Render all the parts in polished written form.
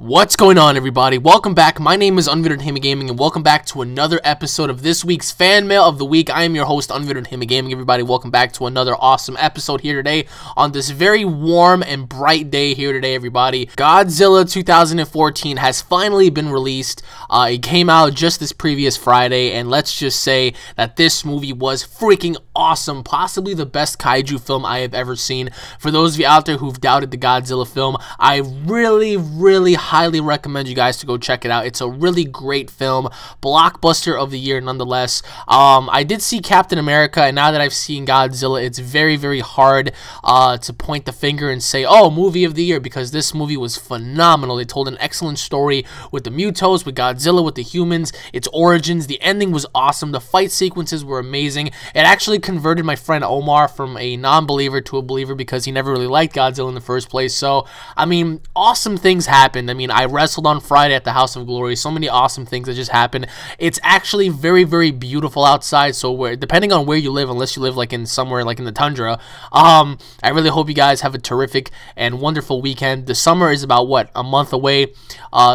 What's going on, everybody? Welcome back. My name is UnrealEntGaming, and welcome back to another episode of this week's Fan Mail of the Week. I am your host, UnrealEntGaming. Everybody, welcome back to another awesome episode here today on this very warm and bright day here today, everybody. Godzilla 2014 has finally been released. It came out just this previous Friday, and let's just say that this movie was freaking awesome. Possibly the best kaiju film I have ever seen. For those of you out there who've doubted the Godzilla film, I really highly recommend you guys to go check it out. It's a really great film, blockbuster of the year nonetheless. I did see Captain America, and now that I've seen Godzilla, it's very hard to point the finger and say, oh, movie of the year, because this movie was phenomenal. They told an excellent story with the Mutos, with Godzilla, with the humans, its origins. The ending was awesome. The fight sequences were amazing. It actually converted my friend Omar from a non-believer to a believer because he never really liked Godzilla in the first place. So, I mean, awesome things happened. I mean, I wrestled on Friday at the House of Glory. So many awesome things that just happened. It's actually very beautiful outside. So depending on where you live, unless you live like in somewhere like in the tundra, I really hope you guys have a terrific and wonderful weekend. The summer is about what, a month away.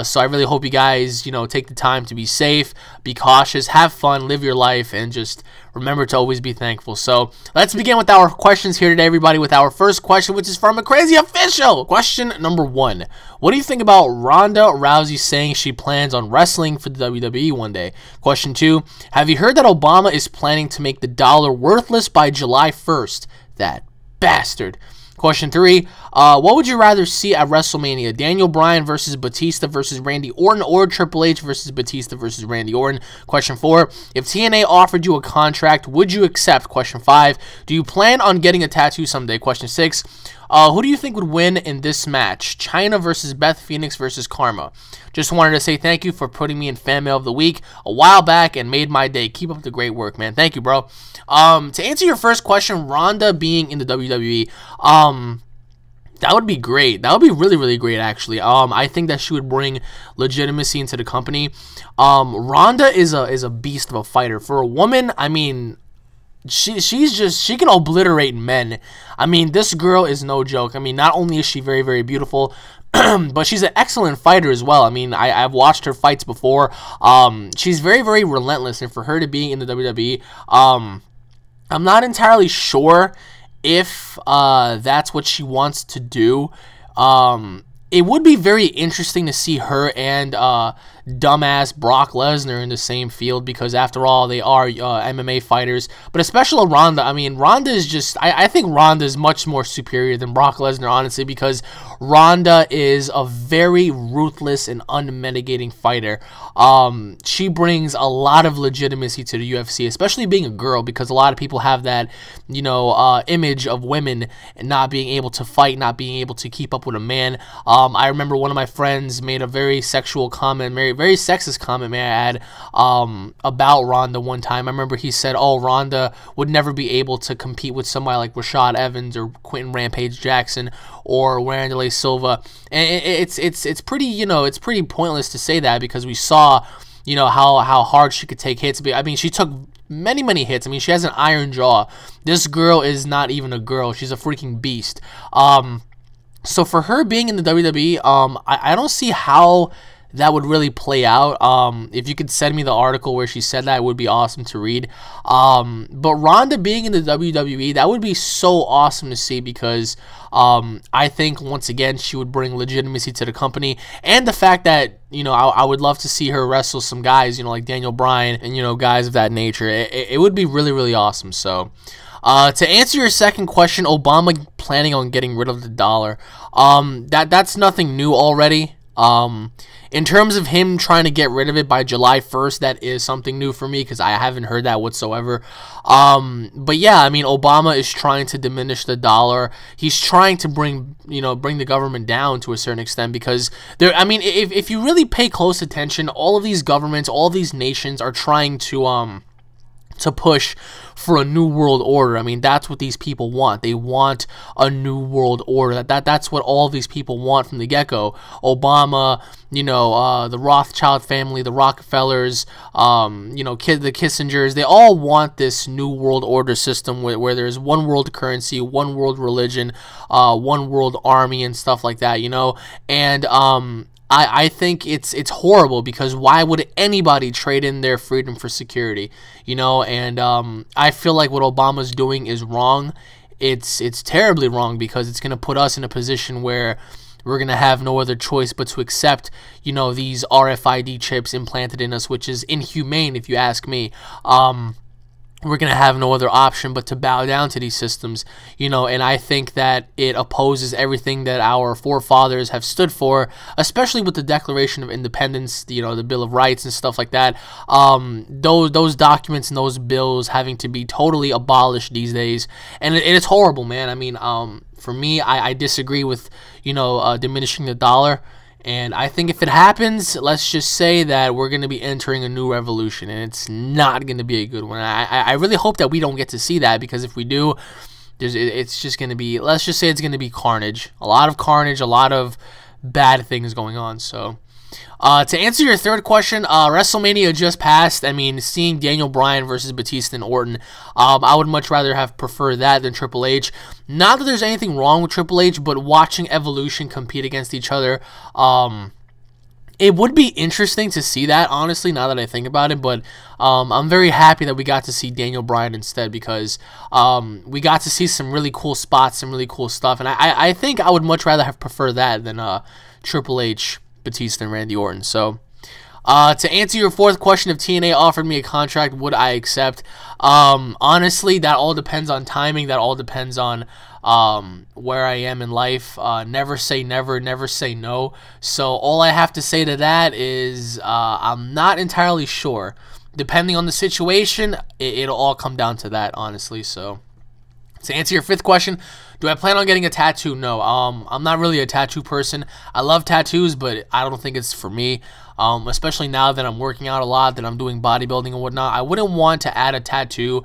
So I really hope you guys, take the time to be safe, be cautious, have fun, live your life, and just remember to always be thankful. So let's begin with our questions here today, everybody, with our first question, which is from a crazy official. Question number 1. What do you think about Ronda Rousey saying she plans on wrestling for the WWE one day? Question 2. Have you heard that Obama is planning to make the dollar worthless by July 1st? That bastard. Question 3, what would you rather see at WrestleMania? Daniel Bryan versus Batista versus Randy Orton, or Triple H versus Batista versus Randy Orton? Question 4, if TNA offered you a contract, would you accept? Question 5, do you plan on getting a tattoo someday? Question 6, who do you think would win in this match? China versus Beth Phoenix versus Karma. Just wanted to say thank you for putting me in Fan Mail of the Week a while back and made my day. Keep up the great work, man. Thank you, bro. To answer your first question, Ronda being in the WWE, that would be great. That would be really great, actually. I think that she would bring legitimacy into the company. Ronda is a beast of a fighter. For a woman, I mean, she can obliterate men. I mean, this girl is no joke. I mean, not only is she very beautiful, but she's an excellent fighter as well. I mean, I've watched her fights before. She's very relentless, and for her to be in the WWE, I'm not entirely sure if that's what she wants to do. It would be very interesting to see her and dumbass Brock Lesnar in the same field, because after all, they are MMA fighters. But especially Ronda, I mean, Ronda is just, I think Ronda is much more superior than Brock Lesnar, honestly, because Ronda is a very ruthless and unmitigating fighter. She brings a lot of legitimacy to the UFC, especially being a girl, because a lot of people have that, image of women not being able to fight, not being able to keep up with a man. I remember one of my friends made a very sexual comment, very sexist comment, may I add, about Ronda one time. I remember he said, oh, Ronda would never be able to compete with somebody like Rashad Evans or Quentin Rampage Jackson or Wanderlei Silva. And it's pretty, it's pretty pointless to say that, because we saw, how hard she could take hits. I mean, she took many hits. I mean, she has an iron jaw. This girl is not even a girl. She's a freaking beast. So for her being in the WWE, I don't see how that would really play out. If you could send me the article where she said that, it would be awesome to read. But Ronda being in the WWE, that would be so awesome to see, because I think, once again, she would bring legitimacy to the company. And the fact that, I would love to see her wrestle some guys, like Daniel Bryan and, guys of that nature. It would be really awesome. So to answer your second question, Obama planning on getting rid of the dollar. That's nothing new already. In terms of him trying to get rid of it by July 1st, that is something new for me, because I haven't heard that whatsoever. But yeah, I mean, Obama is trying to diminish the dollar. He's trying to bring the government down to a certain extent, because I mean, if you really pay close attention, all of these governments, all of these nations are trying to push for a new world order. I mean, that's what these people want. They want a new world order. That's what all these people want from the get-go. Obama, the Rothschild family, the Rockefellers, the Kissingers, they all want this new world order system where there's one world currency, one world religion, one world army, and stuff like that, and I think it's horrible, because why would anybody trade in their freedom for security? You know, and I feel like what Obama's doing is wrong. It's terribly wrong, because it's going to put us in a position where we're going to have no other choice but to accept, you know, these RFID chips implanted in us, which is inhumane if you ask me. We're going to have no other option but to bow down to these systems, you know, and I think that it opposes everything that our forefathers have stood for, especially with the Declaration of Independence, you know, the Bill of Rights and stuff like that. Those documents and those bills having to be totally abolished these days, and it's horrible, man. I mean, for me, I disagree with, you know, diminishing the dollar. And I think if it happens, let's just say that we're going to be entering a new revolution, and it's not going to be a good one. I really hope that we don't get to see that, because if we do, it's just going to be, let's just say it's going to be carnage. A lot of carnage, a lot of bad things going on. So, to answer your third question, WrestleMania just passed. I mean, seeing Daniel Bryan versus Batista and Orton, I would much rather have preferred that than Triple H. Not that there's anything wrong with Triple H, but watching Evolution compete against each other, it would be interesting to see that, honestly, now that I think about it. But I'm very happy that we got to see Daniel Bryan instead, because we got to see some really cool spots, some really cool stuff. And I think I would much rather have preferred that than Triple H, Batista, and Randy Orton. So, to answer your fourth question, if TNA offered me a contract, would I accept? Honestly, that all depends on timing. That all depends on where I am in life. Never say never, never say no. So all I have to say to that is I'm not entirely sure. Depending on the situation, it'll all come down to that, honestly. So, to answer your fifth question, do I plan on getting a tattoo? No. I'm not really a tattoo person. I love tattoos, but I don't think it's for me. Especially now that I'm working out a lot, that I'm doing bodybuilding and whatnot. I wouldn't want to add a tattoo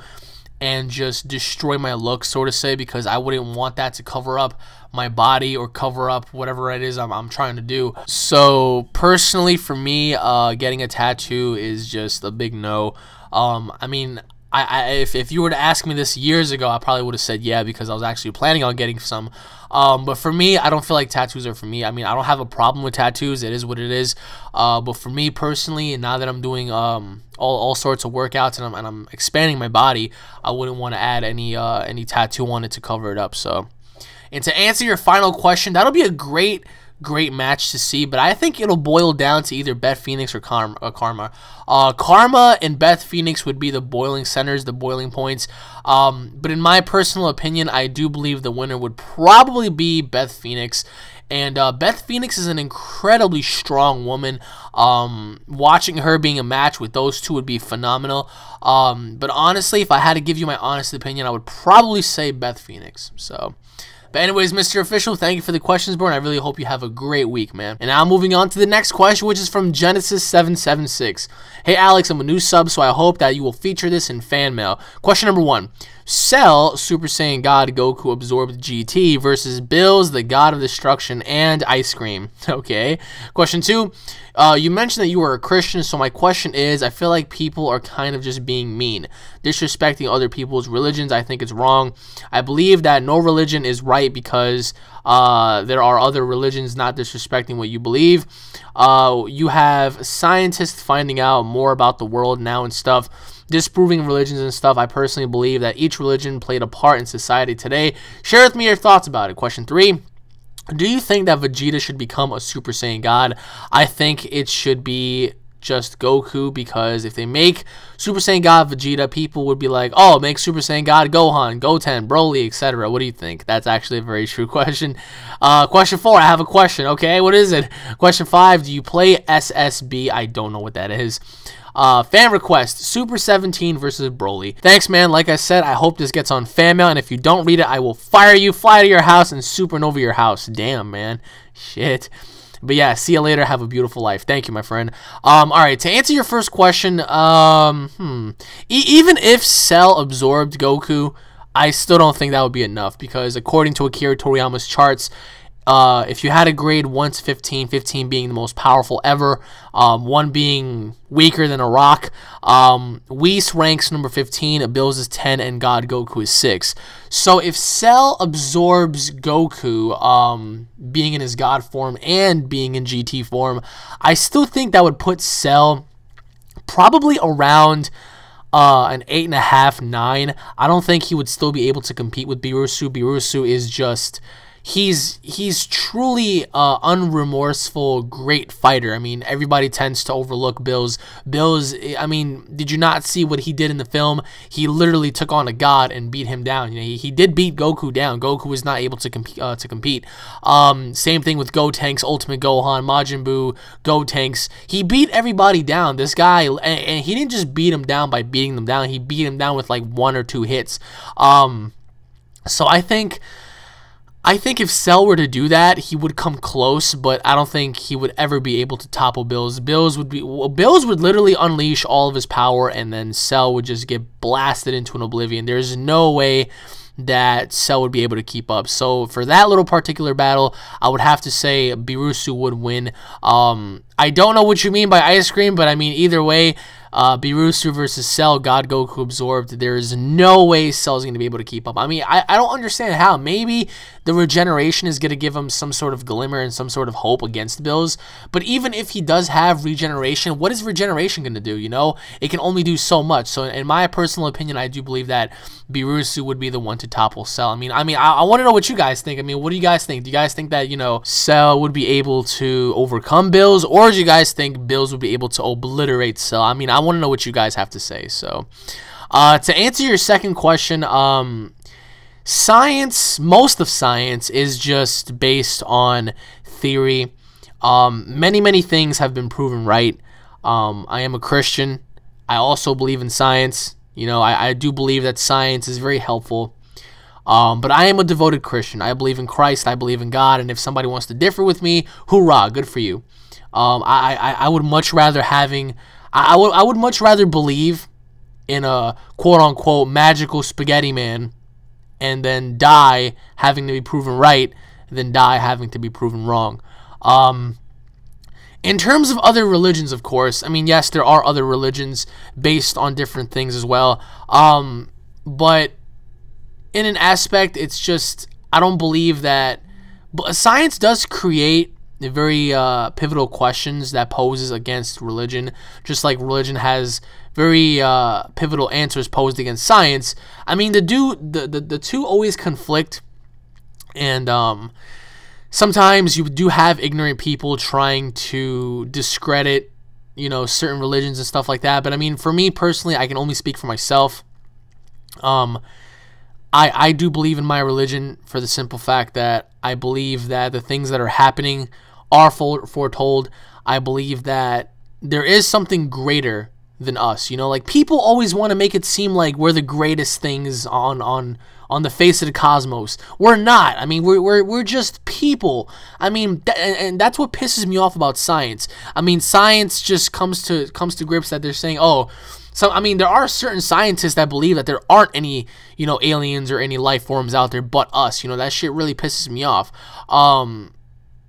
and just destroy my look, so to say, because I wouldn't want that to cover up my body or cover up whatever it is I'm trying to do. So personally, for me, getting a tattoo is just a big no. I mean, if you were to ask me this years ago, I probably would have said yeah, because I was actually planning on getting some. But for me, I don't feel like tattoos are for me. I mean, I don't have a problem with tattoos. It is what it is. But for me personally, and now that I'm doing all sorts of workouts and I'm expanding my body, I wouldn't want to add any tattoo on it to cover it up. So, and to answer your final question, that'll be a great match to see, but I think it'll boil down to either Beth Phoenix or Karma. Karma and Beth Phoenix would be the boiling centers, the boiling points. But in my personal opinion, I do believe the winner would probably be Beth Phoenix. And Beth Phoenix is an incredibly strong woman. Watching her being a match with those two would be phenomenal. But honestly, if I had to give you my honest opinion, I would probably say Beth Phoenix. So, but anyways, Mr. Official, thank you for the questions, bro, and I really hope you have a great week, man. And now moving on to the next question, which is from Genesis776. Hey, Alex, I'm a new sub, so I hope that you will feature this in fan mail. Question number 1. Cell, Super Saiyan God Goku absorbed GT versus Bills, the God of Destruction, and Ice Cream. Okay. Question 2. You mentioned that you were a Christian, so my question is, I feel like people are kind of just being mean, disrespecting other people's religions. I think it's wrong. I believe that no religion is right because there are other religions not disrespecting what you believe. You have scientists finding out more about the world now and stuff, disproving religions and stuff. I personally believe that each religion played a part in society today. Share with me your thoughts about it. Question 3. Do you think that Vegeta should become a Super Saiyan God? I think it should be just Goku, because if they make Super Saiyan God Vegeta, people would be like, oh, make Super Saiyan God Gohan, Goten, Broly, etc. What do you think? That's actually a very true question. Question 4, I have a question. Okay, what is it? Question 5, do you play SSB? I don't know what that is. Fan request, Super 17 versus Broly. Thanks, man. Like I said, I hope this gets on fan mail, and if you don't read it, I will fire you, fly to your house, and supernova your house. Damn, man. Shit. But yeah, see you later. Have a beautiful life. Thank you, my friend. Alright, to answer your first question, even if Cell absorbed Goku, I still don't think that would be enough, because according to Akira Toriyama's charts, if you had a grade 1 to 15, 15 being the most powerful ever, 1 being weaker tthan a rock, Whis ranks number 15, Bills is 10, and God Goku is 6. So if Cell absorbs Goku, being in his God form and being in GT form, I still think that would put Cell probably around an 8.5, 9. I don't think he would still be able to compete with Birusu. Birusu is just... He's truly unremorseful, great fighter. I mean, everybody tends to overlook Bills. Bills, I mean, did you not see what he did in the film? He literally took on a god and beat him down. You know, he did beat Goku down. Goku was not able to compete. Same thing with Gotenks, Ultimate Gohan, Majin Buu, Gotenks. He beat everybody down. This guy, and he didn't just beat him down by beating them down. He beat him down with like 1 or 2 hits. So I think if Cell were to do that, he would come close, but I don't think he would ever be able to topple Bills. Bills would literally unleash all of his power, and then Cell would just get blasted into an oblivion. There's no way that Cell would be able to keep up. So for that little particular battle, I would have to say Birusu would win. I don't know what you mean by ice cream, but I mean either way, Birusu versus Cell, God Goku absorbed. There is no way Cell's going to be able to keep up. I mean, I don't understand how. Maybe the regeneration is going to give him some sort of glimmer and some sort of hope against Bills. But even if he does have regeneration, what is regeneration going to do? You know, it can only do so much. So in my personal opinion, I do believe that Birusu would be the one to topple Cell. I want to know what you guys think. I mean, what do you guys think? Do you guys think that, you know, Cell would be able to overcome Bills, or do you guys think Bills would be able to obliterate Cell? I mean, I want to know what you guys have to say. So to answer your second question, science, most of science is just based on theory. Many things have been proven right. I am a Christian. I also believe in science. You know, I do believe that science is very helpful. But I am a devoted Christian. I believe in Christ. I believe in God. And if somebody wants to differ with me, hoorah, good for you. I would much rather I would much rather believe in a quote-unquote magical spaghetti man and then die having to be proven right than die having to be proven wrong. In terms of other religions, of course, I mean, yes, there are other religions based on different things as well. But in an aspect, it's just, I don't believe that... But science does create very pivotal questions that poses against religion, just like religion has very pivotal answers posed against science. I mean, the two always conflict, and sometimes you do have ignorant people trying to discredit, you know, certain religions and stuff like that. But I mean, for me personally, I can only speak for myself. I do believe in my religion for the simple fact that I believe that the things that are happening are foretold. I believe that there is something greater than us. You know, like, people always want to make it seem like we're the greatest things on the face of the cosmos. We're not. I mean, we're just people. I mean, and that's what pisses me off about science. I mean, science just comes to grips that they're saying, oh, so, I mean, there are certain scientists that believe that there aren't any, you know, aliens or any life forms out there but us. You know, that shit really pisses me off.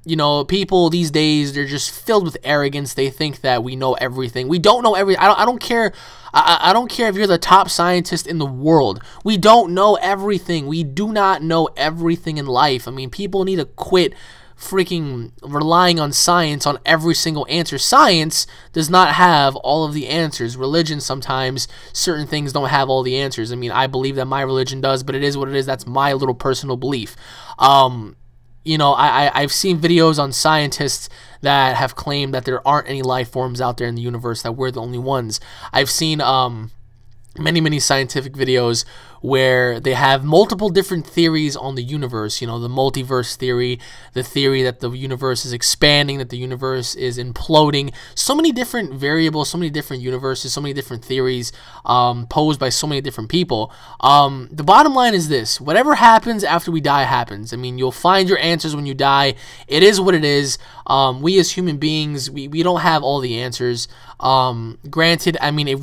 You know, people these days, they're just filled with arrogance. They think that we know everything. We don't know everything. I don't care. I don't care if you're the top scientist in the world. We don't know everything. We do not know everything in life. I mean, people need to quit freaking relying on science on every single answer. Science does not have all of the answers. Religion, sometimes certain things don't have all the answers. I mean, I believe that my religion does, but it is what it is. That's my little personal belief. You know, I've seen videos on scientists that have claimed that there aren't any life forms out there in the universe, that we're the only ones. I've seen many scientific videos where they have multiple different theories on the universe. You know, the multiverse theory, the theory that the universe is expanding, that the universe is imploding. So many different variables, so many different universes, so many different theories posed by so many different people. The bottom line is this: whatever happens after we die happens. I mean, you'll find your answers when you die. It is what it is. We as human beings, we don't have all the answers. Granted, I mean, it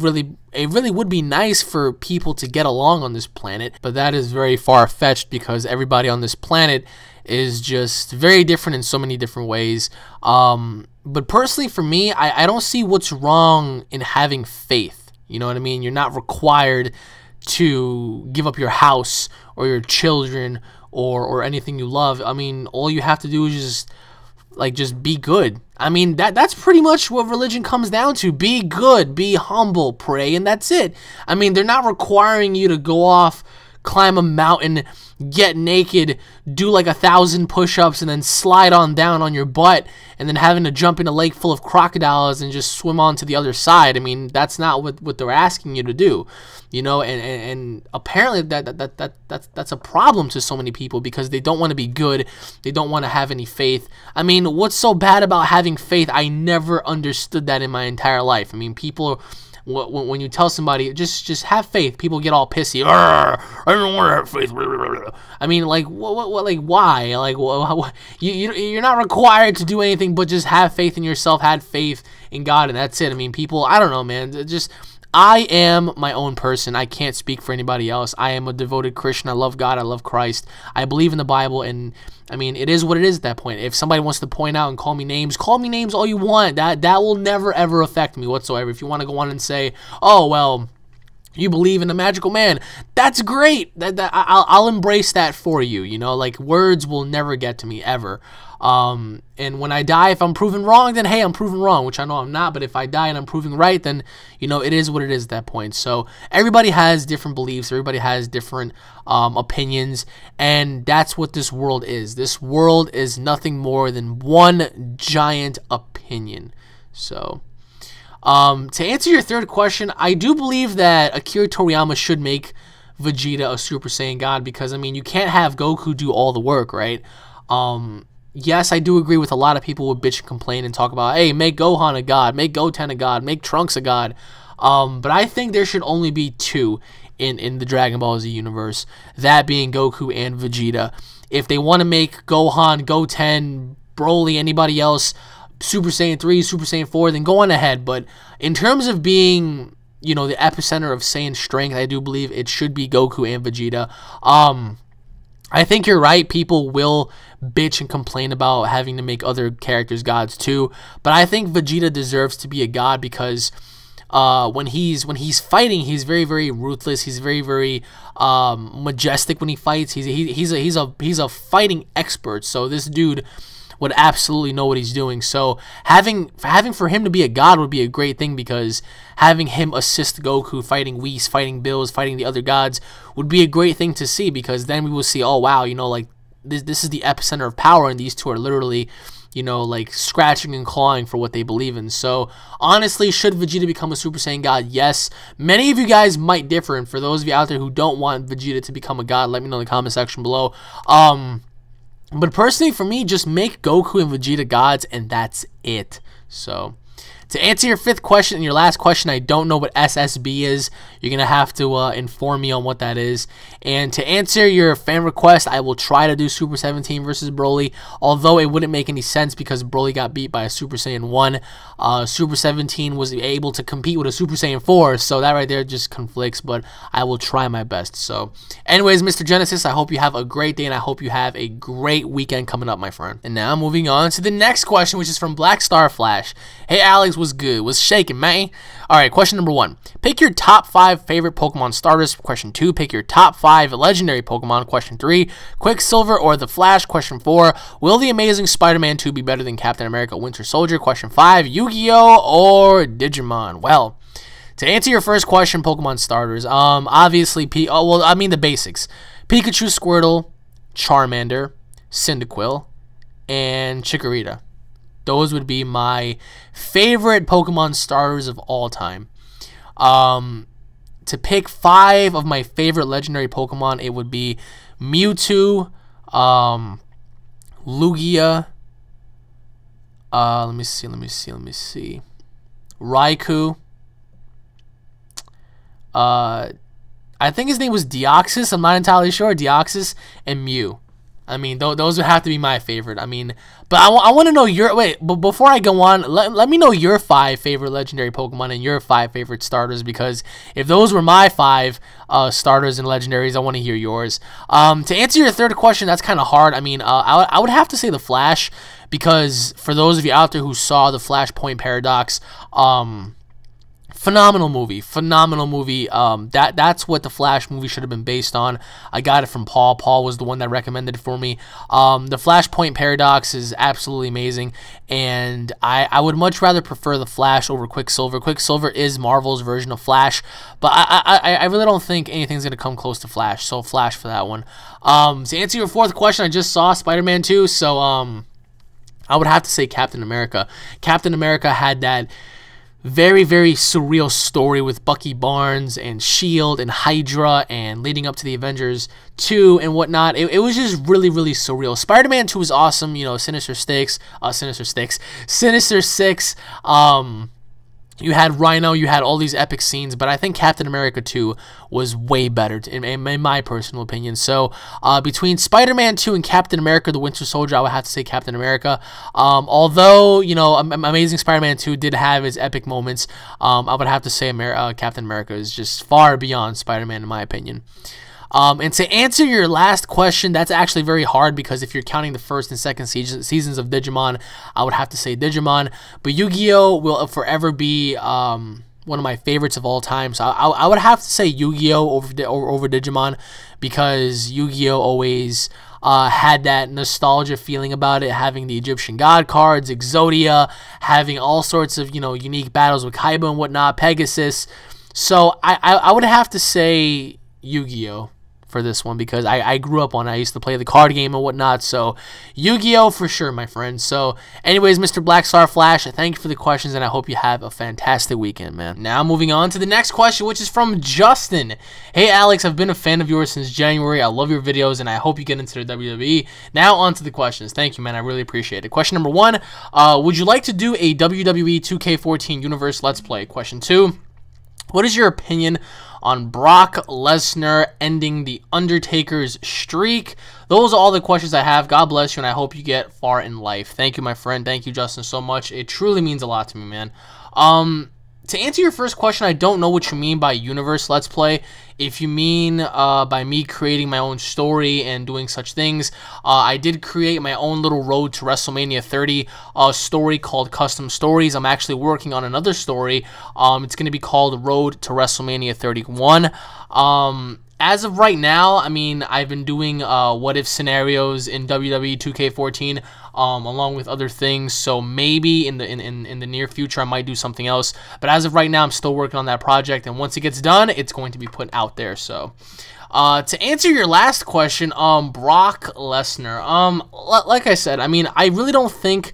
it really would be nice for people to get along on this planet, but that is very far-fetched because everybody on this planet is just very different in so many different ways. But personally for me, I don't see what's wrong in having faith. You know what I mean? You're not required to give up your house or your children or anything you love. I mean, all you have to do is just be good. I mean, that's pretty much what religion comes down to. Be good, be humble, pray, and that's it. I mean, they're not requiring you to go off, climb a mountain, get naked, do like 1,000 push-ups, and then slide on down on your butt, and then having to jump in a lake full of crocodiles and just swim on to the other side. I mean, that's not what they're asking you to do, you know. And apparently that's a problem to so many people because they don't want to be good, they don't want to have any faith. I mean, what's so bad about having faith? I never understood that in my entire life. I mean, people, when you tell somebody just have faith, people get all pissy. I don't want to have faith. I mean, like what like why? Like you're not required to do anything but just have faith in yourself, have faith in God, and that's it. I mean, people, I don't know, man. Just, I am my own person. I can't speak for anybody else. I am a devoted Christian. I love God. I love Christ. I believe in the Bible, and I mean, it is what it is at that point. If somebody wants to point out and call me names all you want. That will never ever affect me whatsoever. If you want to go on and say, oh well, you believe in a magical man, that's great. I'll embrace that for you. You know, like, words will never get to me ever. And when I die, if I'm proven wrong, then hey, I'm proven wrong, which I know I'm not. But if I die and I'm proven right, then, you know, it is what it is at that point. So everybody has different beliefs. Everybody has different opinions. And that's what this world is. This world is nothing more than one giant opinion. So to answer your third question, I do believe that Akira Toriyama should make Vegeta a Super Saiyan God because, I mean, you can't have Goku do all the work, right? Yes, I do agree with a lot of people who bitch and complain and talk about, hey, make Gohan a god, make Goten a god, make Trunks a god. But I think there should only be two in the Dragon Ball Z universe, that being Goku and Vegeta. If they want to make Gohan, Goten, Broly, anybody else Super Saiyan 3, Super Saiyan 4, then go on ahead. But in terms of being, you know, the epicenter of Saiyan strength, I do believe it should be Goku and Vegeta. I think you're right. People will bitch and complain about having to make other characters gods too, but I think Vegeta deserves to be a god because when he's fighting, he's very ruthless. He's very majestic when he fights. He's a fighting expert. So this dude would absolutely know what he's doing. So having for him to be a god would be a great thing because having him assist Goku fighting Whis, fighting Bills, fighting the other gods would be a great thing to see because then we will see, oh wow, you know, like this is the epicenter of power and these two are literally, you know, like scratching and clawing for what they believe in. So honestly, should Vegeta become a Super Saiyan God? Yes. Many of you guys might differ, and for those of you out there who don't want Vegeta to become a god, let me know in the comment section below. But personally, for me, just make Goku and Vegeta gods, and that's it. So, to answer your fifth question and your last question, I don't know what SSB is. You're going to have to inform me on what that is. And to answer your fan request, I will try to do Super 17 versus Broly, although it wouldn't make any sense because Broly got beat by a Super Saiyan 1. Super 17 was able to compete with a Super Saiyan 4, so that right there just conflicts, but I will try my best. So, anyways, Mr. Genesis, I hope you have a great day, and I hope you have a great weekend coming up, my friend. And now, moving on to the next question, which is from Black Star Flash. Hey, Alex, was good? Was shaking, man? Alright, question number 1. Pick your top 5 favorite Pokemon starters. Question 2. Pick your top 5 legendary Pokemon. Question 3. Quicksilver or the Flash. Question 4. Will the Amazing Spider-Man 2 be better than Captain America Winter Soldier? Question 5. Yu-Gi-Oh! Or Digimon? Well, to answer your first question, Pokemon starters, obviously, the basics. Pikachu, Squirtle, Charmander, Cyndaquil, and Chikorita. Those would be my favorite Pokemon starters of all time. To pick 5 of my favorite legendary Pokemon, it would be Mewtwo, Lugia, let me see. Raikou. I think his name was Deoxys. I'm not entirely sure. Deoxys and Mew. I mean, those would have to be my favorite. I mean, but I want to know your... Wait, but before I go on, let me know your 5 favorite legendary Pokemon and your 5 favorite starters, because if those were my 5 starters and legendaries, I want to hear yours. To answer your third question, that's kind of hard. I mean, I would have to say the Flash, because for those of you out there who saw the Flashpoint Paradox, phenomenal movie. That's what the Flash movie should have been based on. I got it from Paul. Paul was the one that recommended it for me. The Flashpoint Paradox is absolutely amazing, and I would much rather prefer the Flash over Quicksilver. Quicksilver is Marvel's version of Flash, but I really don't think anything's going to come close to Flash, so Flash for that one. To answer your fourth question, I just saw Spider-Man 2, so I would have to say Captain America. Captain America had that very, very surreal story with Bucky Barnes and S.H.I.E.L.D. and Hydra and leading up to the Avengers 2 and whatnot. It was just really, really surreal. Spider-Man 2 was awesome. You know, Sinister Six. You had Rhino, you had all these epic scenes, but I think Captain America 2 was way better, in my personal opinion. So, between Spider-Man 2 and Captain America, the Winter Soldier, I would have to say Captain America. Although, you know, Amazing Spider-Man 2 did have its epic moments, I would have to say Captain America is just far beyond Spider-Man, in my opinion. And to answer your last question, that's actually very hard, because if you're counting the first and second seasons of Digimon, I would have to say Digimon. But Yu-Gi-Oh! Will forever be one of my favorites of all time. So I would have to say Yu-Gi-Oh! over Digimon, because Yu-Gi-Oh! Always had that nostalgia feeling about it, having the Egyptian God cards, Exodia, having all sorts of, you know, unique battles with Kaiba and whatnot, Pegasus. So I would have to say Yu-Gi-Oh! For this one, because I grew up on it. I used to play the card game and whatnot, so Yu-Gi-Oh! For sure, my friends. So anyways, Mr. Black Star Flash, thank you for the questions, and I hope you have a fantastic weekend, man. Now moving on to the next question, which is from Justin. Hey Alex, I've been a fan of yours since January. I love your videos, and I hope you get into the WWE. Now on to the questions. Thank you, man. I really appreciate it. Question number 1, would you like to do a WWE 2K14 Universe Let's Play? Question 2, what is your opinion on Brock Lesnar ending The Undertaker's streak? Those are all the questions I have. God bless you, and I hope you get far in life. Thank you, my friend. Thank you, Justin, so much. It truly means a lot to me, man. To answer your first question, I don't know what you mean by Universe Let's Play. If you mean by me creating my own story and doing such things, I did create my own little Road to WrestleMania 30 story called Custom Stories. I'm actually working on another story. It's going to be called Road to WrestleMania 31. As of right now, I mean, I've been doing what-if scenarios in WWE 2K14 along with other things, so maybe in the near future I might do something else. But as of right now, I'm still working on that project, and once it gets done, it's going to be put out there. So to answer your last question, Brock Lesnar, like I said, I mean, I really don't think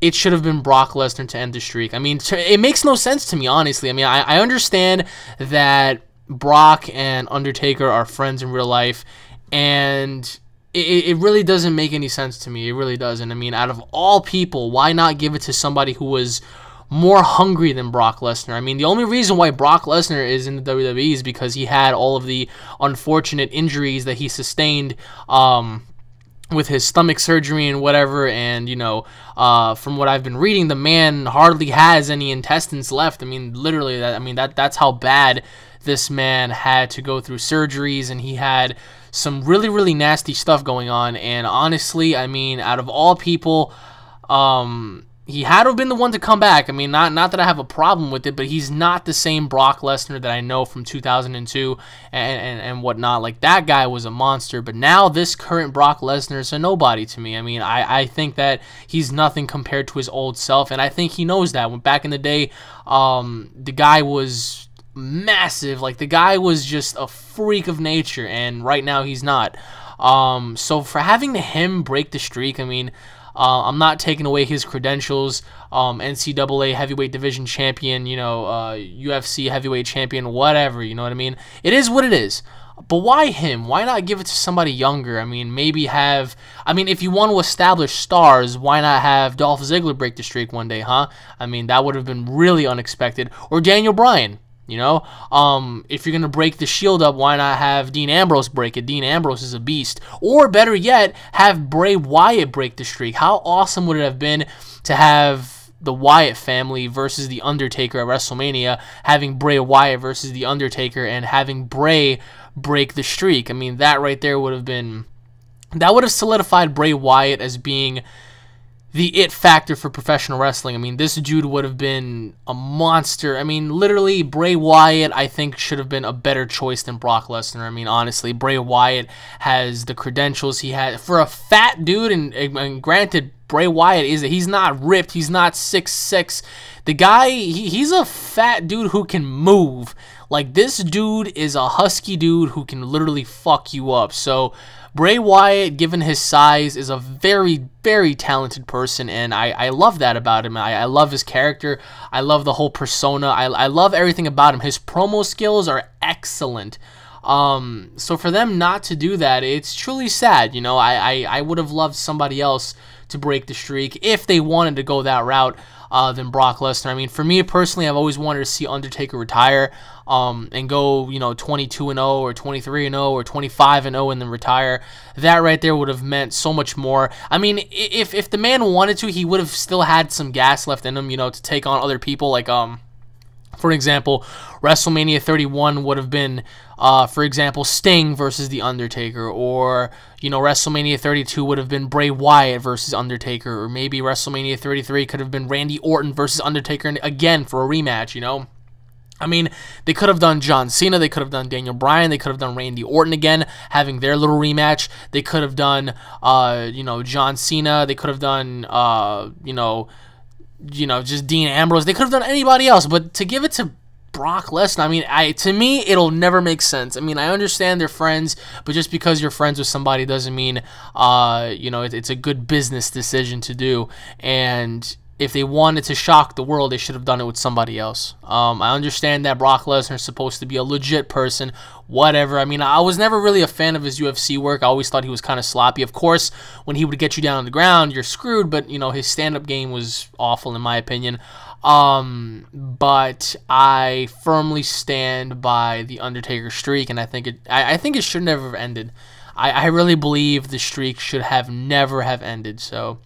it should have been Brock Lesnar to end the streak. I mean, it makes no sense to me, honestly. I mean, I understand that Brock and Undertaker are friends in real life, and it really doesn't make any sense to me. It really doesn't. I mean, out of all people, why not give it to somebody who was more hungry than Brock Lesnar? I mean, the only reason why Brock Lesnar is in the WWE is because he had all of the unfortunate injuries that he sustained with his stomach surgery and whatever, and, you know, from what I've been reading, the man hardly has any intestines left. I mean, literally, that's how bad this man had to go through surgeries, and he had some really, really nasty stuff going on. And honestly, I mean, out of all people, he had to have been the one to come back. I mean, not that I have a problem with it, but he's not the same Brock Lesnar that I know from 2002 and whatnot. Like, that guy was a monster, but now this current Brock Lesnar is a nobody to me. I mean, I think that he's nothing compared to his old self, and I think he knows that. When back in the day, the guy was massive. Like, the guy was just a freak of nature, and right now he's not. So for having him break the streak, I mean, I'm not taking away his credentials, NCAA heavyweight division champion, you know, UFC heavyweight champion, whatever, you know what I mean? It is what it is. But why him? Why not give it to somebody younger? I mean, maybe have... I mean, if you want to establish stars, why not have Dolph Ziggler break the streak one day, huh? I mean, that would have been really unexpected. Or Daniel Bryan. You know, if you're going to break the Shield up, why not have Dean Ambrose break it? Dean Ambrose is a beast. Or better yet, have Bray Wyatt break the streak. How awesome would it have been to have the Wyatt family versus The Undertaker at WrestleMania, having Bray Wyatt versus The Undertaker, and having Bray break the streak? I mean, that right there would have been... that would have solidified Bray Wyatt as being the it factor for professional wrestling. I mean, this dude would have been a monster. I mean, literally, Bray Wyatt, I think, should have been a better choice than Brock Lesnar. I mean, honestly, Bray Wyatt has the credentials he had for a fat dude, and granted, Bray Wyatt he's not ripped, he's not 6'6". The guy, he's a fat dude who can move. Like, this dude is a husky dude who can literally fuck you up. So Bray Wyatt, given his size, is a very, very talented person, and I love that about him. I love his character. I love the whole persona. I love everything about him. His promo skills are excellent. So for them not to do that, it's truly sad. You know, I would have loved somebody else to break the streak if they wanted to go that route than Brock Lesnar. I mean, for me personally, I've always wanted to see Undertaker retire and go, you know, 22-0 or 23-0 or 25-0 and then retire. That right there would have meant so much more. I mean, if the man wanted to, he would have still had some gas left in him, you know, to take on other people. Like, for example, WrestleMania 31 would have been, for example, Sting versus The Undertaker, or, you know, WrestleMania 32 would have been Bray Wyatt versus Undertaker, or maybe WrestleMania 33 could have been Randy Orton versus Undertaker, and again, for a rematch, you know? I mean, they could have done John Cena, they could have done Daniel Bryan, they could have done Randy Orton again, having their little rematch. They could have done, you know, John Cena, they could have done, you know, just Dean Ambrose. They could have done anybody else, but to give it to Brock Lesnar, I mean, to me, it'll never make sense. I mean, I understand they're friends, but just because you're friends with somebody doesn't mean, you know, it's a good business decision to do. And if they wanted to shock the world, they should have done it with somebody else. I understand that Brock Lesnar is supposed to be a legit person, whatever. I mean, I was never really a fan of his UFC work. I always thought he was kind of sloppy. Of course, when he would get you down on the ground, you're screwed, but, you know, his stand-up game was awful in my opinion. But I firmly stand by the Undertaker streak, and I think it should never have ended. I really believe the streak should have never have ended, so...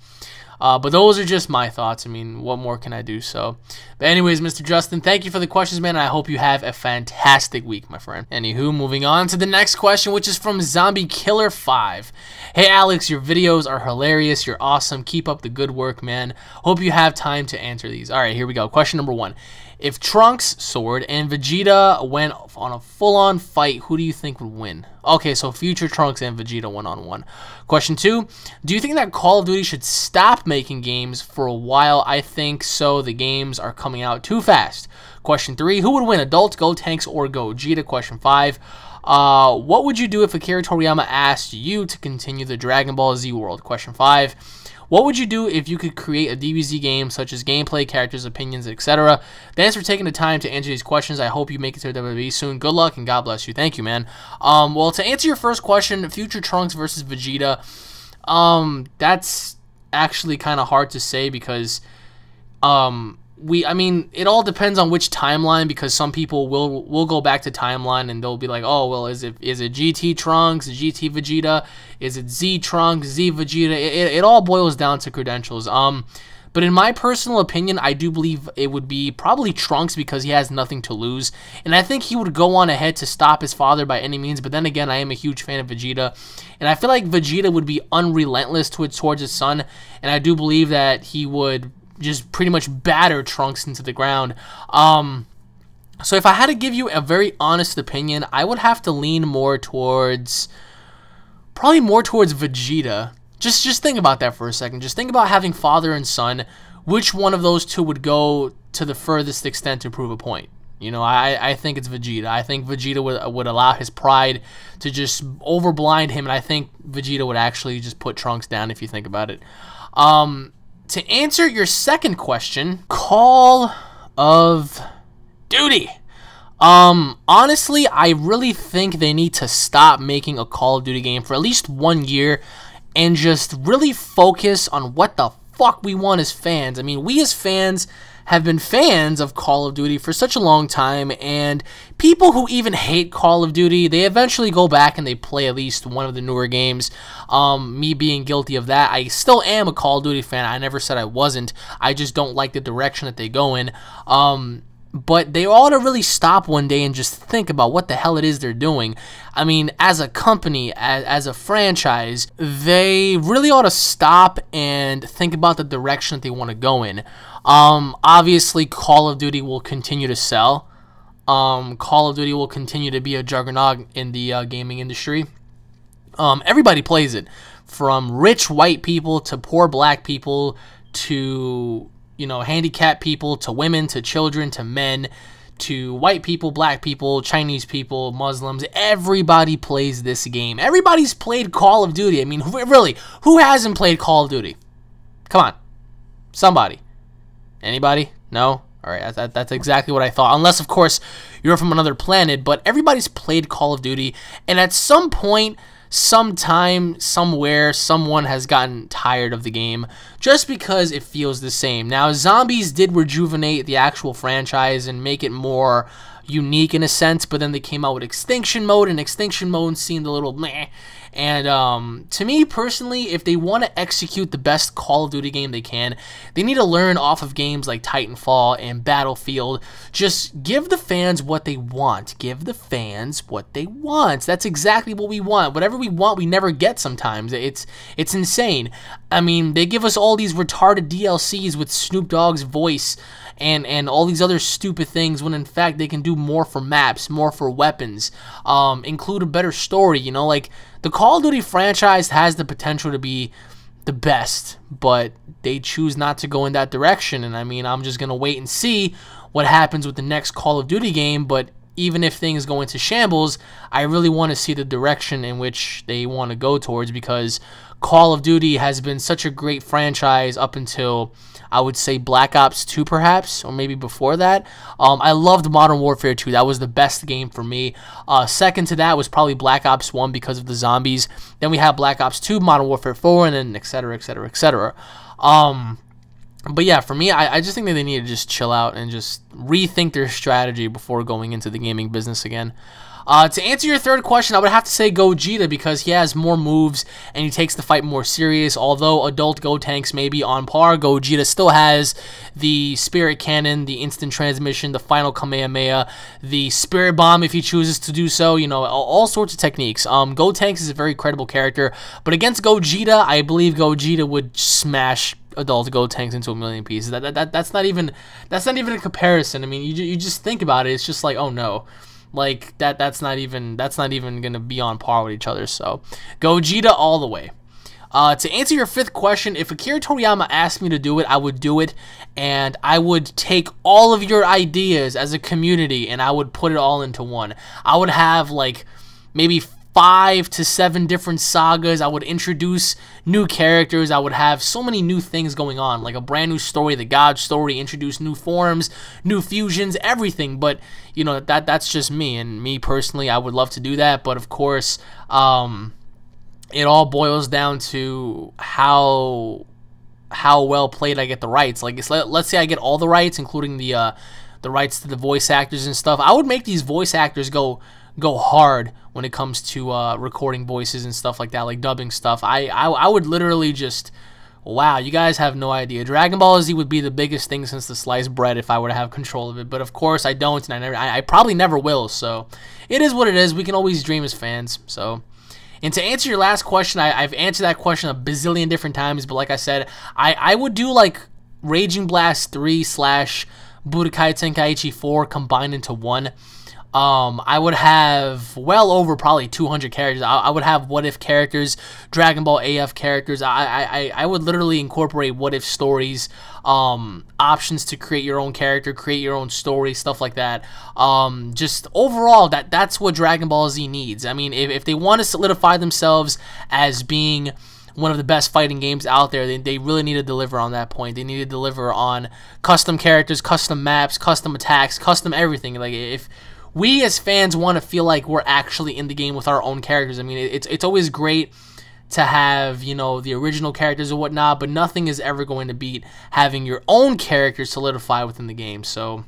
but those are just my thoughts. I mean, what more can I do? So, but anyways, Mr. Justin, thank you for the questions, man. I hope you have a fantastic week, my friend. Anywho, moving on to the next question, which is from Zombie Killer 5. Hey, Alex, your videos are hilarious. You're awesome. Keep up the good work, man. Hope you have time to answer these. All right, here we go. Question number 1. If Trunks, Sword, and Vegeta went on a full-on fight, who do you think would win? Okay, so future Trunks and Vegeta one-on-one. Question 2, do you think that Call of Duty should stop making games for a while? I think so. The games are coming out too fast. Question 3, who would win, Adult, Go Tanks, or Go Vegeta? Question 5, what would you do if Akira Toriyama asked you to continue the Dragon Ball Z world? Question 5, what would you do if you could create a DBZ game such as gameplay, characters, opinions, etc.? Thanks for taking the time to answer these questions. I hope you make it to WWE soon. Good luck and God bless you. Thank you, man. Well, to answer your first question, future Trunks versus Vegeta, that's actually kind of hard to say because I mean, it all depends on which timeline, because some people will go back to timeline and they'll be like, oh, well, is it GT Trunks, GT Vegeta, is it Z Trunks, Z Vegeta? It all boils down to credentials. But in my personal opinion, I do believe it would be probably Trunks because he has nothing to lose, and I think he would go on ahead to stop his father by any means. But then again, I am a huge fan of Vegeta, and I feel like Vegeta would be unrelentless towards his son, and I do believe that he would just pretty much batter Trunks into the ground. So if I had to give you a very honest opinion, I would have to lean more towards, probably more towards Vegeta. Just think about that for a second. Just think about having father and son. Which one of those two would go to the furthest extent to prove a point? You know, I think it's Vegeta. I think Vegeta would allow his pride to just overblind him, and I think Vegeta would actually just put Trunks down if you think about it. To answer your second question, Call of Duty. Honestly, I really think they need to stop making a Call of Duty game for at least 1 year and just really focus on what the fuck we want as fans. I mean, we as fans have been fans of Call of Duty for such a long time, and people who even hate Call of Duty, they eventually go back and they play at least one of the newer games. Me being guilty of that. I still am a Call of Duty fan. I never said I wasn't. I just don't like the direction that they go in. But they ought to really stop one day and just think about what the hell it is they're doing. I mean, as a company, as a franchise, they really ought to stop and think about the direction that they want to go in. Obviously, Call of Duty will continue to sell. Call of Duty will continue to be a juggernaut in the gaming industry. Everybody plays it, from rich white people to poor black people to, you know, handicapped people, to women, to children, to men, to white people, black people, Chinese people, Muslims. Everybody plays this game. Everybody's played Call of Duty. I mean, really, who hasn't played Call of Duty? Come on. Somebody. Anybody? No? All right, that's exactly what I thought. Unless, of course, you're from another planet, but everybody's played Call of Duty, and at some point, sometime, somewhere, someone has gotten tired of the game just because it feels the same. Now, Zombies did rejuvenate the actual franchise and make it more unique in a sense, but then they came out with Extinction Mode, and Extinction Mode seemed a little meh. And to me personally, if they want to execute the best Call of Duty game they can, they need to learn off of games like Titanfall and Battlefield. Just give the fans what they want. Give the fans what they want. That's exactly what we want. Whatever we want, we never get sometimes. It's insane. I mean, they give us all these retarded DLCs with Snoop Dogg's voice and all these other stupid things, when in fact they can do more for maps, more for weapons, include a better story. You know, like, the Call of Duty franchise has the potential to be the best, but they choose not to go in that direction. And I mean, I'm just gonna wait and see what happens with the next Call of Duty game. But even if things go into shambles, I really want to see the direction in which they want to go towards, because Call of Duty has been such a great franchise up until, I would say, Black Ops 2 perhaps, or maybe before that. I loved Modern Warfare 2. That was the best game for me. Second to that was probably Black Ops 1 because of the zombies. Then we had Black Ops 2, Modern Warfare 4, and then etc, etc, etc. But yeah, for me, I just think that they need to just chill out and just rethink their strategy before going into the gaming business again. To answer your third question, I would have to say Gogeta, because he has more moves and he takes the fight more serious. Although adult Gotenks may be on par, Gogeta still has the Spirit Cannon, the instant transmission, the final Kamehameha, the Spirit Bomb if he chooses to do so, you know, all sorts of techniques. Gotenks is a very credible character, but against Gogeta, I believe Gogeta would smash adult Gotenks into a million pieces. That's not even a comparison. I mean, you just think about it, it's just like, oh no. Like, that's not even gonna be on par with each other. So Gogeta all the way. To answer your fifth question, if Akira Toriyama asked me to do it, I would do it, and I would take all of your ideas as a community and I would put it all into one. I would have like maybe 5 to 7 different sagas. I would introduce new characters. I would have so many new things going on, like a brand new story, the God story, introduce new forms, new fusions, everything. But you know, that's just me, and me personally, I would love to do that. But of course, it all boils down to how well played I get the rights. Like, let's say I get all the rights, including the rights to the voice actors and stuff. I would make these voice actors go hard when it comes to recording voices and stuff like that, like dubbing stuff. I would literally just, wow, you guys have no idea. Dragon Ball Z would be the biggest thing since the sliced bread if I were to have control of it, but of course I don't, and I probably never will. So it is what it is. We can always dream as fans. So, and to answer your last question, I've answered that question a bazillion different times, but like I said, I would do like Raging Blast 3 / Budokai Tenkaichi 4 combined into one. I would have well over probably 200 characters. I would have what if characters, Dragon Ball AF characters. I would literally incorporate what if stories, options to create your own character, create your own story, stuff like that. Just overall, that's what Dragon Ball Z needs. I mean, if they want to solidify themselves as being one of the best fighting games out there, they really need to deliver on that point. They need to deliver on custom characters, custom maps, custom attacks, custom everything. Like, if we as fans want to feel like we're actually in the game with our own characters, I mean, it's always great to have, you know, the original characters or whatnot, but nothing is ever going to beat having your own character solidify within the game. So,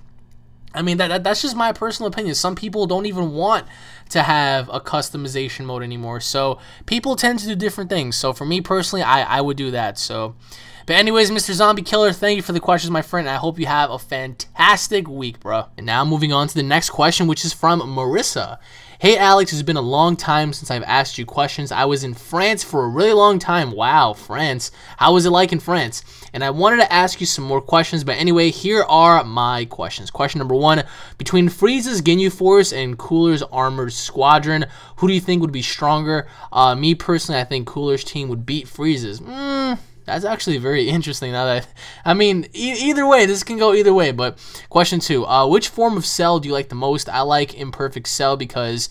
I mean, that's just my personal opinion. Some people don't even want to have a customization mode anymore. So, people tend to do different things. So, for me personally, I would do that. So, but anyways, Mr. Zombie Killer, thank you for the questions, my friend. I hope you have a fantastic week, bro. And now moving on to the next question, which is from Marissa. Hey Alex, it's been a long time since I've asked you questions. I was in France for a really long time. Wow, France. How was it like in France? And I wanted to ask you some more questions, but anyway, here are my questions. Question number 1, between Frieza's Ginyu Force and Cooler's Armored Squadron, who do you think would be stronger? Me personally, I think Cooler's team would beat Frieza's. That's actually very interesting. Now that, I mean, either way, this can go either way. But question 2, which form of Cell do you like the most? I like Imperfect Cell because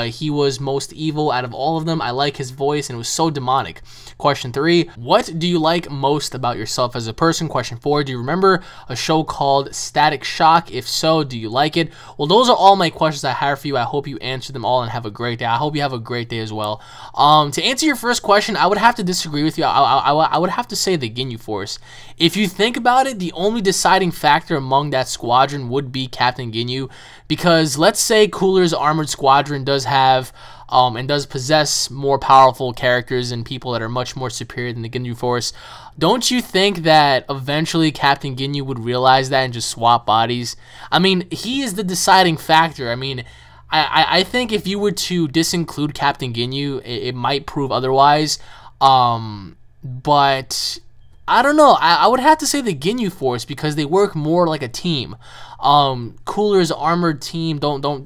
he was most evil out of all of them. I like his voice, and it was so demonic. Question 3, what do you like most about yourself as a person? Question 4, do you remember a show called Static Shock? If so, do you like it? Well, those are all my questions I have for you. I hope you answer them all and have a great day. I hope you have a great day as well. To answer your first question, I would have to disagree with you. I would have to say the Ginyu Force. If you think about it, the only deciding factor among that squadron would be Captain Ginyu, because let's say Cooler's Armored Squadron does have and does possess more powerful characters and people that are much more superior than the Ginyu Force. Don't you think that eventually Captain Ginyu would realize that and just swap bodies? I mean, he is the deciding factor. I mean, I think if you were to disinclude Captain Ginyu, it might prove otherwise. But I don't know. I would have to say the Ginyu Force because they work more like a team. Cooler's armored team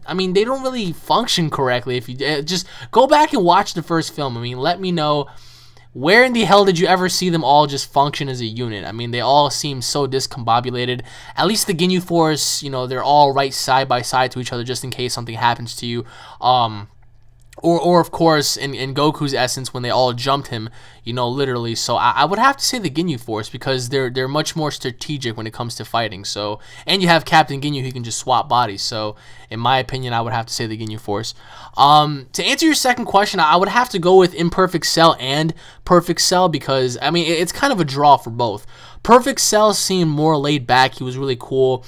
I mean, they don't really function correctly. If you just go back and watch the first film, I mean, let me know, where in the hell did you ever see them all just function as a unit? I mean, they all seem so discombobulated. At least the Ginyu Force, you know, they're all right side by side to each other just in case something happens to you. Or of course, in Goku's essence, when they all jumped him, you know, literally. So I would have to say the Ginyu Force because they're much more strategic when it comes to fighting. So, and you have Captain Ginyu who can just swap bodies. So, in my opinion, I would have to say the Ginyu Force. To answer your second question, I would have to go with Imperfect Cell and Perfect Cell because, I mean, it's kind of a draw for both. Perfect Cell seemed more laid back. He was really cool.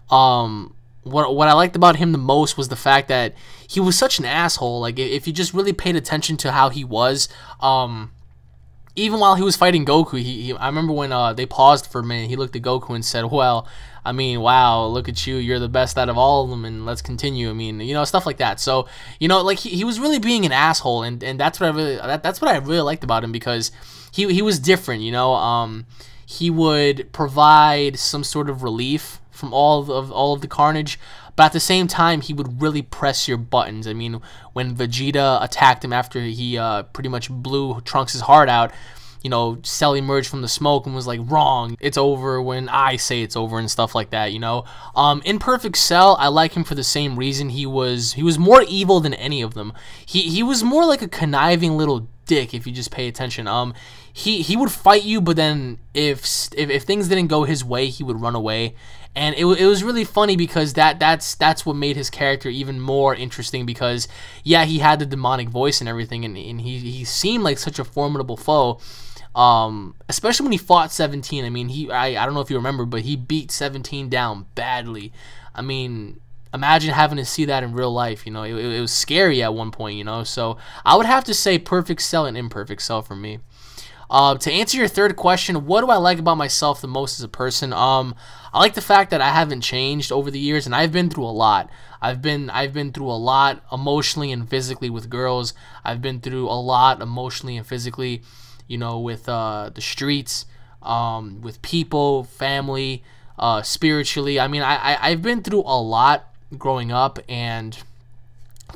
What I liked about him the most was the fact that he was such an asshole. Like, if you just really paid attention to how he was, even while he was fighting Goku, I remember when they paused for a minute, he looked at Goku and said, well, I mean, wow, look at you, you're the best out of all of them, and let's continue. I mean, you know, stuff like that. So, you know, like, he was really being an asshole, and that's what I really liked about him because he was different, you know. He would provide some sort of relief from all of the carnage, but at the same time, he would really press your buttons. I mean, when Vegeta attacked him after he pretty much blew Trunks' heart out, you know, Cell emerged from the smoke and was like, wrong, it's over when I say it's over and stuff like that, you know. Imperfect Cell, I like him for the same reason. He was more evil than any of them. He was more like a conniving little dick if you just pay attention. He would fight you, but then if things didn't go his way, he would run away. And it was really funny because that's what made his character even more interesting because, yeah, he had the demonic voice and everything, and he seemed like such a formidable foe, especially when he fought 17. I mean, I don't know if you remember, but he beat 17 down badly. I mean, imagine having to see that in real life, you know. It was scary at one point, you know. So I would have to say Perfect Cell and Imperfect Cell for me. To answer your third question, what do I like about myself the most as a person? I like the fact that I haven't changed over the years, and I've been through a lot. I've been through a lot emotionally and physically with girls. I've been through a lot emotionally and physically, you know, with the streets, with people, family, spiritually. I mean, I've been through a lot growing up, and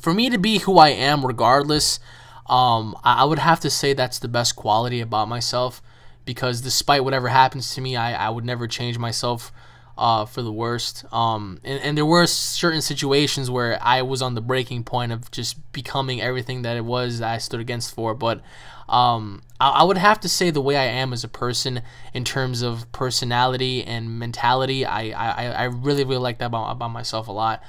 for me to be who I am regardless, I would have to say that's the best quality about myself, because despite whatever happens to me, I would never change myself for the worst. And there were certain situations where I was on the breaking point of just becoming everything that it was that I stood against for, but I would have to say the way I am as a person in terms of personality and mentality, I really like that about myself a lot.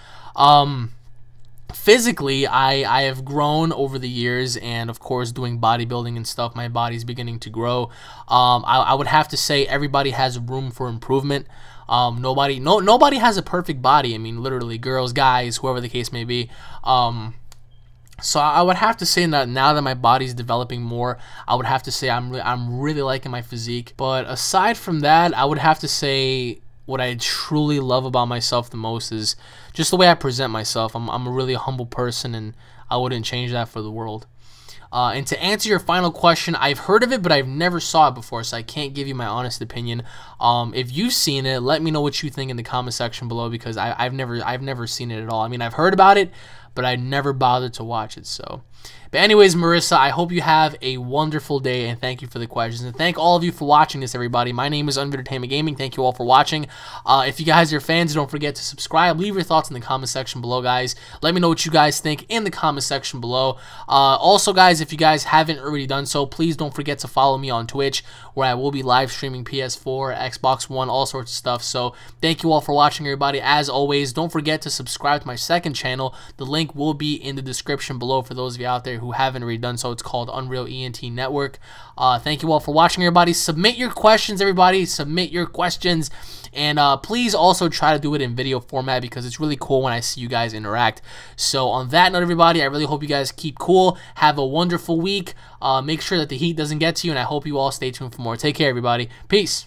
physically, I have grown over the years, and of course doing bodybuilding and stuff, my body's beginning to grow. I would have to say everybody has room for improvement. Nobody has a perfect body. I mean, literally, girls, guys, whoever the case may be. So I would have to say that now that my body's developing more, I would have to say I'm really liking my physique. But aside from that, I would have to say what I truly love about myself the most is just the way I present myself. I'm a really humble person, and I wouldn't change that for the world. And to answer your final question, I've heard of it, but I've never saw it before, so I can't give you my honest opinion. If you've seen it, let me know what you think in the comment section below, because I've never seen it at all. I mean, I've heard about it, but I never bothered to watch it. So, but anyways, Marissa, I hope you have a wonderful day, and thank you for the questions, and thank all of you for watching this, everybody. My name is UnrealEntGaming. Thank you all for watching. If you guys are fans, don't forget to subscribe. Leave your thoughts in the comment section below, guys. Let me know what you guys think in the comment section below. Also, guys, if you guys haven't already done so, please don't forget to follow me on Twitch, where I will be live streaming PS4, Xbox One, all sorts of stuff. So thank you all for watching, everybody. As always, don't forget to subscribe to my second channel. The link will be in the description below for those of you out there who haven't already done so. It's called UnrealEnt Network. Thank you all for watching, everybody. Submit your questions, everybody. Submit your questions. And please also try to do it in video format, because it's really cool when I see you guys interact. So on that note, everybody, I really hope you guys keep cool. Have a wonderful week. Make sure that the heat doesn't get to you, and I hope you all stay tuned for more. Take care, everybody. Peace.